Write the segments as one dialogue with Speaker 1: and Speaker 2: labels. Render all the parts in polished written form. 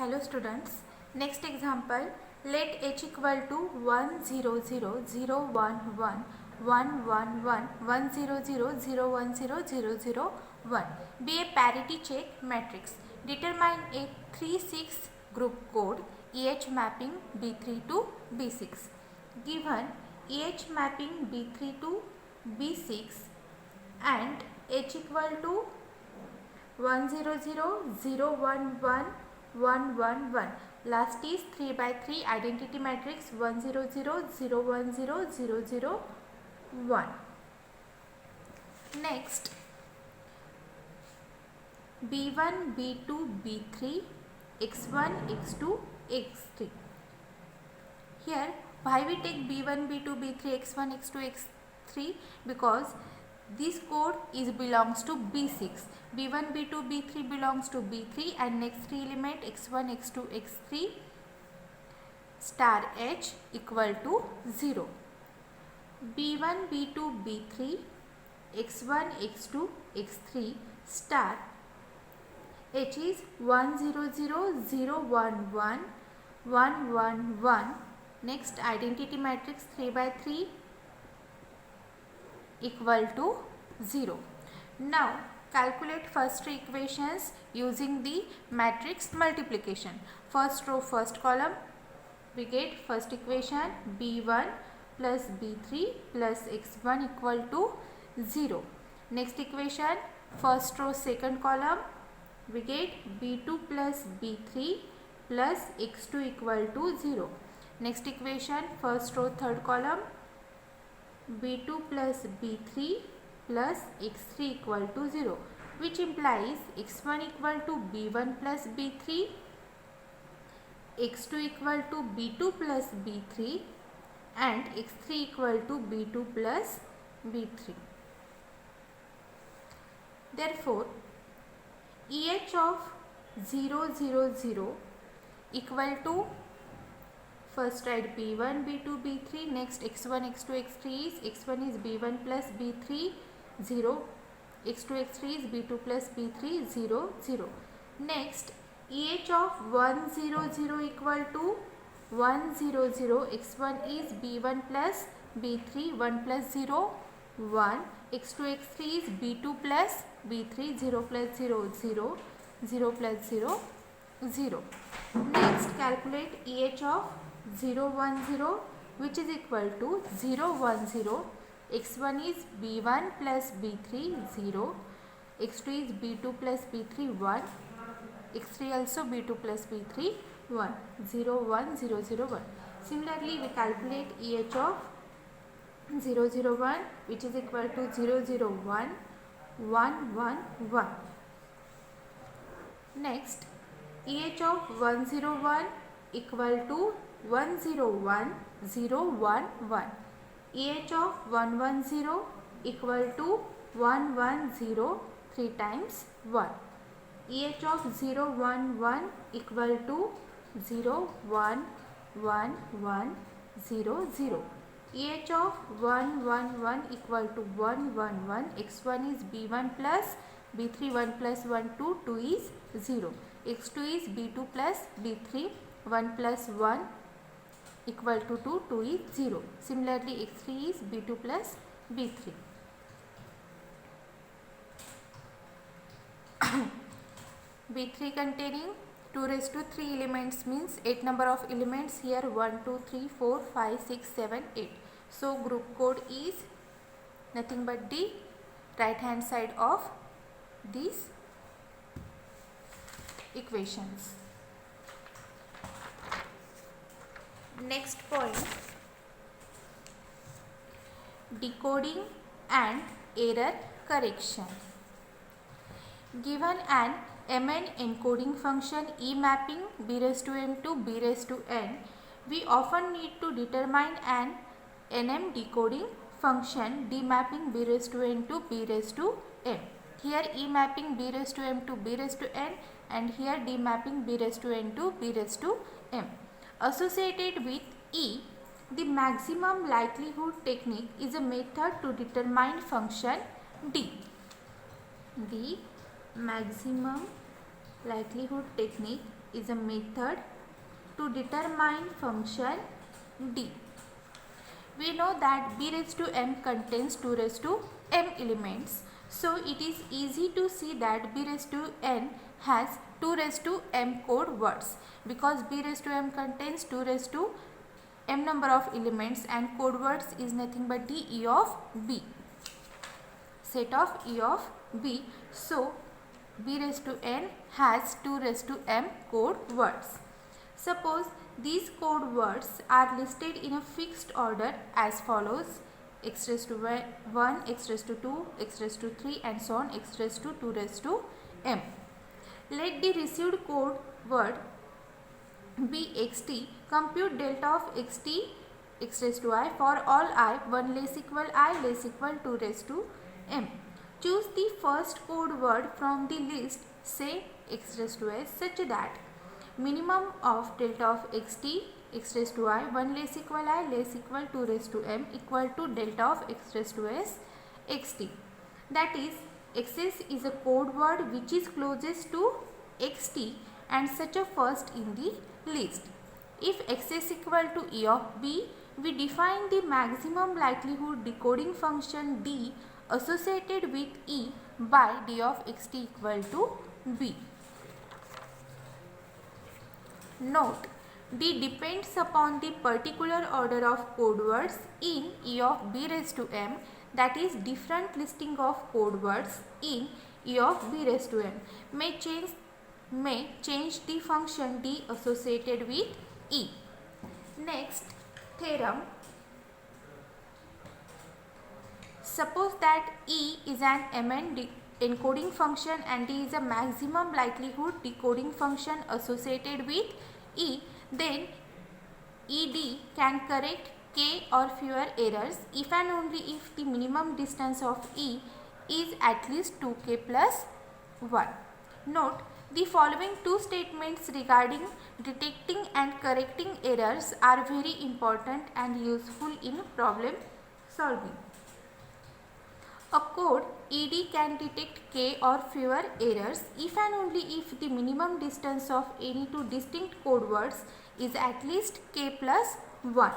Speaker 1: Hello students. Next example, let h equal to 1 0 0 0 1 1 1 1 1 1 0 0 0 1 0 0 0 1 be a parity check matrix. Determine a 3-6 group code EH mapping B3 to B6. Given EH mapping B3 to B6 and h equal to 1 0 0 0 1 1 1 1 1. Last is 3 by 3 identity matrix 1 0 0 0 1 0 0 0 1. Next, B1 B2 B3 x1 x2 x3. Here why we take B1 B2 B3 x1 x2 x3? Because this code belongs to B6. B1 B2 B3 belongs to B3 and next three element x1 x2 x3 star h equal to 0. B1 B2 B3 x1 x2 x3 star h is 1 0 0 0 1 1 1 1 1. Next identity matrix 3 by 3 equal to 0. Now calculate first three equations using the matrix multiplication. First row first column we get first equation b1 plus b3 plus x1 equal to 0. Next equation first row second column we get b2 plus b3 plus x2 equal to 0. Next equation first row third column b2 plus b3 plus x3 equal to 0, which implies x1 equal to b1 plus b3, x2 equal to b2 plus b3 and x3 equal to b2 plus b3. Therefore, EH of 0 0 0 equal to, first write b1 b2 b3, next x1 x2 x3 is x1 is b1 plus b3 0, x2 x3 is b2 plus b3 0 0. Next EH of 1 0 0 equal to 1 0 0, x1 is b1 plus b3 1 plus 0 1, x2 x3 is b2 plus b3 0 plus 0 0 0 plus 0 0. Next calculate EH of 0 1 0, which is equal to 0 1 0, x1 is b1 plus b3 0, x2 is b2 plus b3 1, x3 also b2 plus b3 1, 0 1 0 0 1. Similarly we calculate EH of 0 0 1, which is equal to 0 0 1 1 1 1. Next EH of 1 0 1 equal to 1 0 1 0 1 1. EH of 1 1 0 equal to 1 1 0 3 times 1. EH of 0 1 1 equal to 0 1 1 1 0 0. EH of 1 1 1 equal to 1 1 1, x1 is b1 plus b3 1 plus 1 2, 2 is 0, x2 is b2 plus b3 1 plus 1 equal to 2, 2 is 0. Similarly x3 is b2 plus b3. B3 containing 2 raised to 3 elements means 8 number of elements. Here 1 2 3 4 5 6 7 8. So group code is nothing but the right hand side of these equations. Next point, decoding and error correction. Given an mn encoding function E mapping b raised to m to b raised to n, we often need to determine an nm decoding function D mapping b raised to n to b raised to m. Here E mapping b raised to m to b raised to n and here D mapping b raised to n to b raised to m. Associated with E, the maximum likelihood technique is a method to determine function D. The maximum likelihood technique is a method to determine function d. We know that b raised to m contains 2 raised to m elements. So it is easy to see that b raised to n has 2 raised to m code words, because b raised to m contains 2 raised to m number of elements and code words is nothing but the e of b, set of e of b. So b raised to n has 2 raised to m code words. Suppose these code words are listed in a fixed order as follows: x raised to 1, x raised to 2, x raised to 3 and so on, x raised to 2 raised to m. Let the received code word be xt. Compute delta of xt x raised to I for all I 1 less equal I less equal 2 raised to m. Choose the first code word from the list, say x raised to s, such that minimum of delta of xt x raised to I 1 less equal I less equal 2 raised to m equal to delta of x raised to s xt. That is, xs is a code word which is closest to xt and such a first in the list. If xs equal to e of b, we define the maximum likelihood decoding function d associated with e by d of xt equal to b. Note, d depends upon the particular order of code words in e of b raised to m, that is, different listing of code words in e of b raised to m may change the function d associated with e. Next theorem. Suppose that e is an mn encoding function and d is a maximum likelihood decoding function associated with e, then ed can correct k or fewer errors if and only if the minimum distance of e is at least 2k plus 1. Note, the following two statements regarding detecting and correcting errors are very important and useful in problem solving. A code ed can detect k or fewer errors if and only if the minimum distance of any two distinct code words is at least k plus 1.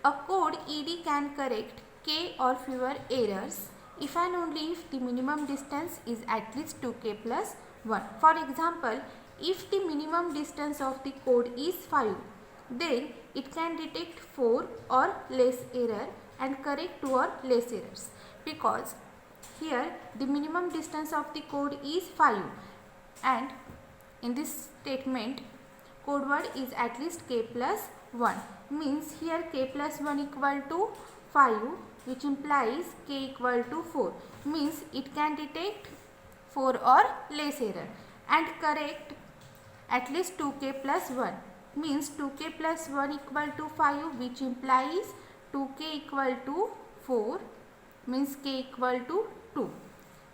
Speaker 1: A code ed can correct k or fewer errors if and only if the minimum distance is at least 2k plus 1. For example, if the minimum distance of the code is 5, then it can detect 4 or less error and correct 2 or less errors, because here the minimum distance of the code is 5 and in this statement code word is at least k plus 1, means here k plus 1 equal to 5, which implies k equal to 4, means it can detect 4 or less error and correct at least 2k plus 1, means 2k plus 1 equal to 5, which implies 2k equal to 4, means k equal to 2,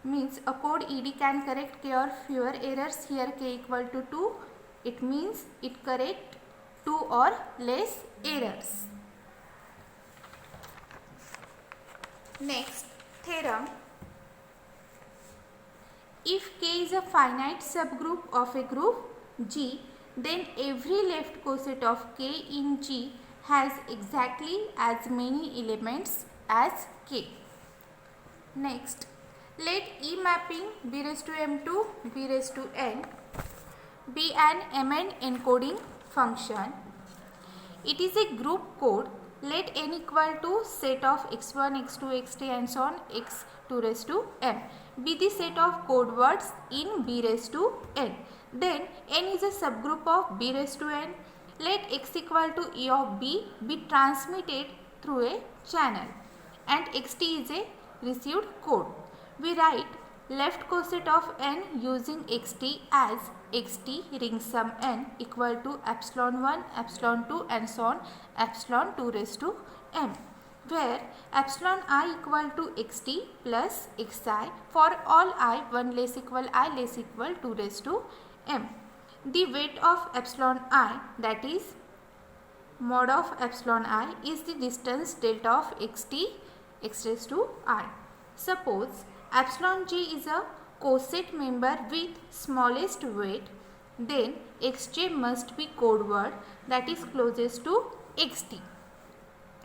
Speaker 1: means a code ed can correct k or fewer errors. Here k equal to 2, it means it correct 2 or less errors. Next theorem. If k is a finite subgroup of a group G, then every left coset of k in G has exactly as many elements as k. Next, let E mapping b raised to m to b raised to n be an mn encoding function. It is a group code. Let n equal to set of x1, x2, xt and so on x2 raised to m be the set of code words in b raised to n. Then n is a subgroup of b raised to n. Let x equal to e of b be transmitted through a channel and xt is a received code. We write left coset of n using xt as xt ring sum n equal to epsilon 1, epsilon 2 and so on epsilon 2 raised to m, where epsilon I equal to xt plus xi for all I 1 less equal I less equal 2 raised to m. The weight of epsilon I, that is mod of epsilon I, is the distance delta of xt x raised to I. Suppose epsilon j is a coset member with smallest weight then xj must be code word that is closest to xt.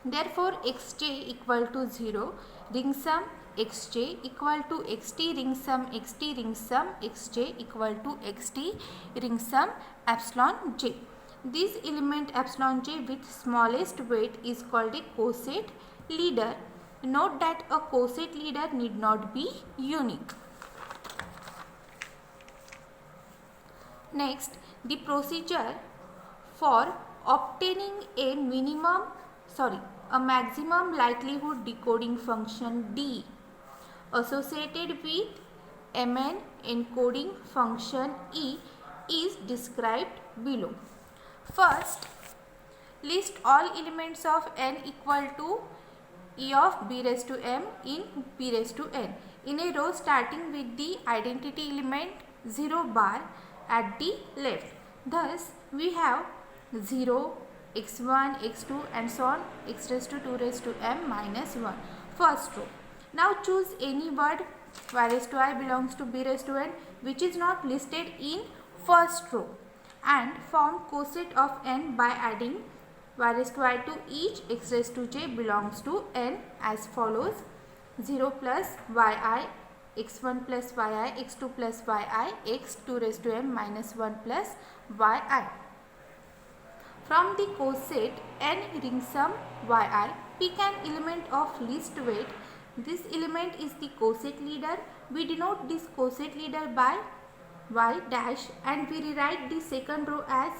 Speaker 1: Therefore, xj equal to 0, ring sum xj equal to xt, ring sum xt, ring sum xj equal to xt, ring sum epsilon j. This element epsilon j with smallest weight is called a coset leader. Note that a coset leader need not be unique. Next, the procedure for obtaining a maximum likelihood decoding function D associated with Mn encoding function E is described below. First, list all elements of n equal to e of b raised to m in b raised to n in a row starting with the identity element 0 bar at the left. Thus, we have 0, x1, x2 and so on, x raised to 2 raised to m minus 1. First row. Now choose any word y raised to I belongs to b raised to n which is not listed in first row and form coset of n by adding y raised to I to each x raised to j belongs to n as follows: 0 plus yi, x1 plus yi, x2 plus yi, x2 raised to m minus 1 plus yi. From the coset n ring sum yi, pick an element of least weight. This element is the coset leader. We denote this coset leader by y dash and we rewrite the second row as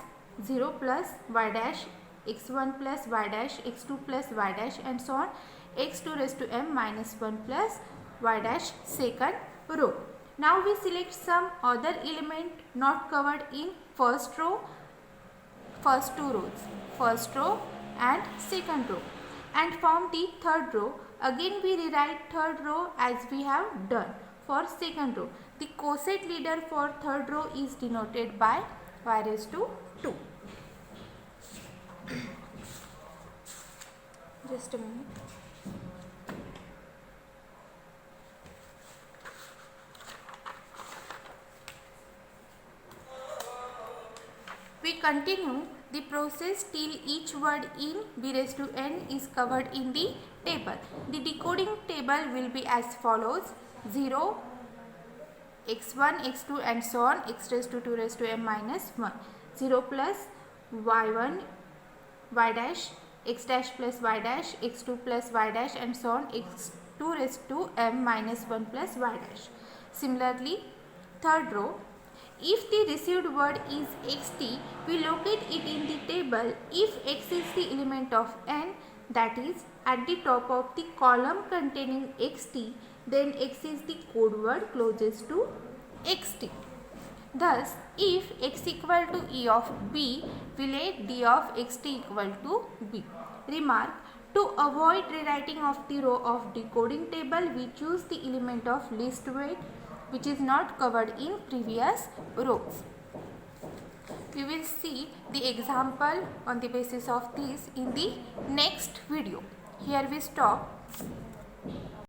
Speaker 1: 0 plus y dash, x1 plus y dash, x2 plus y dash and so on, x2 raised to m minus 1 plus y dash second row. Now we select some other element not covered in first row, first two rows, first row and second row, and form the third row. Again we rewrite third row as we have done for second row. The coset leader for third row is denoted by y raised to 2. Just a minute. We continue the process till each word in b raised to n is covered in the table. The decoding table will be as follows: 0, x1, x2 and so on, x raised to 2 raised to m minus 1, 0 plus y1, y dash, x dash plus y dash, x2 plus y dash and so on, x2 raised to m minus 1 plus y dash. Similarly, third row, if the received word is xt, we locate it in the table if x is the element of n, that is at the top of the column containing xt, then x is the code word closest to xt. Thus, if x equal to e of b, we let d of xt equal to b. Remark: to avoid rewriting of the row of decoding table, we choose the element of least weight which is not covered in previous rows. We will see the example on the basis of this in the next video. Here we stop.